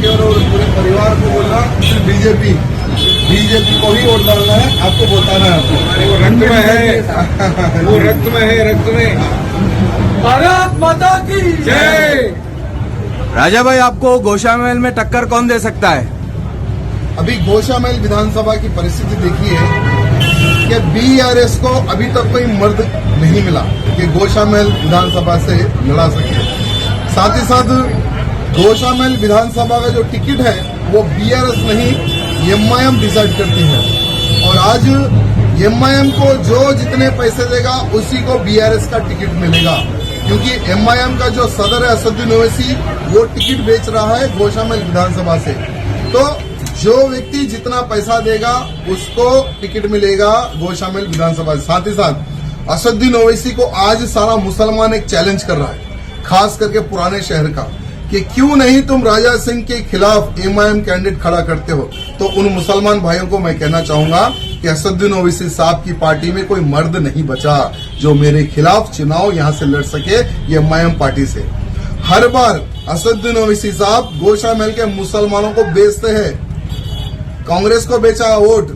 आपके और पूरे परिवार को बोलना बीजेपी को ही वोट डालना है, आपको बताना है आपको। वो रक्त में है, वो रक्त में है, रक्त में। भारत माता की जय। राजा भाई, आपको गोशामहल में टक्कर कौन दे सकता है? अभी गोशामहल विधानसभा की परिस्थिति देखी है कि बीआरएस को अभी तक कोई मर्द नहीं मिला कि गोशामहल विधानसभा से लड़ा सके। साथ ही साथ गोशामहल विधानसभा का जो टिकट है वो बीआरएस नहीं एमआईएम डिसाइड करती है, और आज एमआईएम को जो जितने पैसे देगा उसी को बीआरएस का टिकट मिलेगा, क्योंकि एमआईएम का जो सदर है असदुद्दीन ओवैसी वो टिकट बेच रहा है गोशामहल विधानसभा से। तो जो व्यक्ति जितना पैसा देगा उसको टिकट मिलेगा गोशामहल विधानसभा से। साथ ही साथ असदुद्दीन ओवैसी को आज सारा मुसलमान एक चैलेंज कर रहा है, खास करके पुराने शहर का, कि क्यों नहीं तुम राजा सिंह के खिलाफ एमआईएम कैंडिडेट खड़ा करते हो। तो उन मुसलमान भाइयों को मैं कहना चाहूंगा कि असदुद्दीन ओवैसी साहब की पार्टी में कोई मर्द नहीं बचा जो मेरे खिलाफ चुनाव यहां से लड़ सके ये एमआईएम पार्टी से। हर बार असदुद्दीन ओवैसी साहब गोशामहल के मुसलमानों को बेचते हैं। कांग्रेस को बेचा वोट,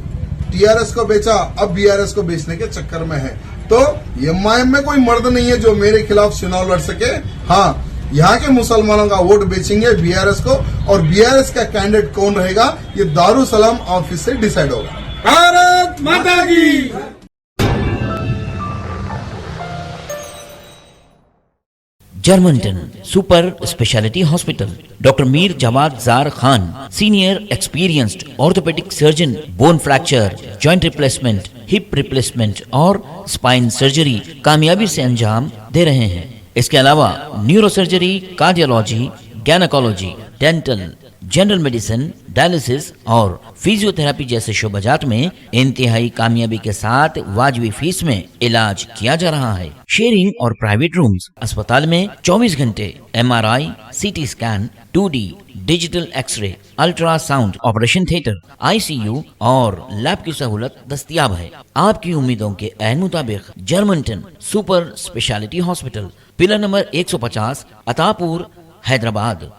टीआरएस को बेचा, अब बीआरएस को बेचने के चक्कर में है। तो एमआईएम में कोई मर्द नहीं है जो मेरे खिलाफ चुनाव लड़ सके। हाँ, यहाँ के मुसलमानों का वोट बेचेंगे बीआरएस को, और बीआरएस का कैंडिडेट कौन रहेगा ये दारुसलाम ऑफिस से डिसाइड होगा। भारत माता की। Germanton super speciality hospital, doctor Mir Jawad Zar Khan, senior experienced orthopaedic surgeon, bone fracture, joint replacement, hip replacement और स्पाइन सर्जरी कामयाबी से अंजाम दे रहे हैं। इसके अलावा neuro surgery, cardiology, gynaecology, dental, general medicine, dialysis और फिजियोथेरेपी जैसे शोबाजात में इंतहाई कामयाबी के साथ वाजबी फीस में इलाज किया जा रहा है। शेयरिंग और प्राइवेट रूम्स, अस्पताल में 24 घंटे MRI, CT scan, 2D digital x ray, ultrasound, operation theatre, ICU और लैब की सहूलत दस्तयाब है। आपकी उम्मीदों के ऐन मुताबिक Germanton super speciality hospital, pillar number 150, Attapur, Hyderabad.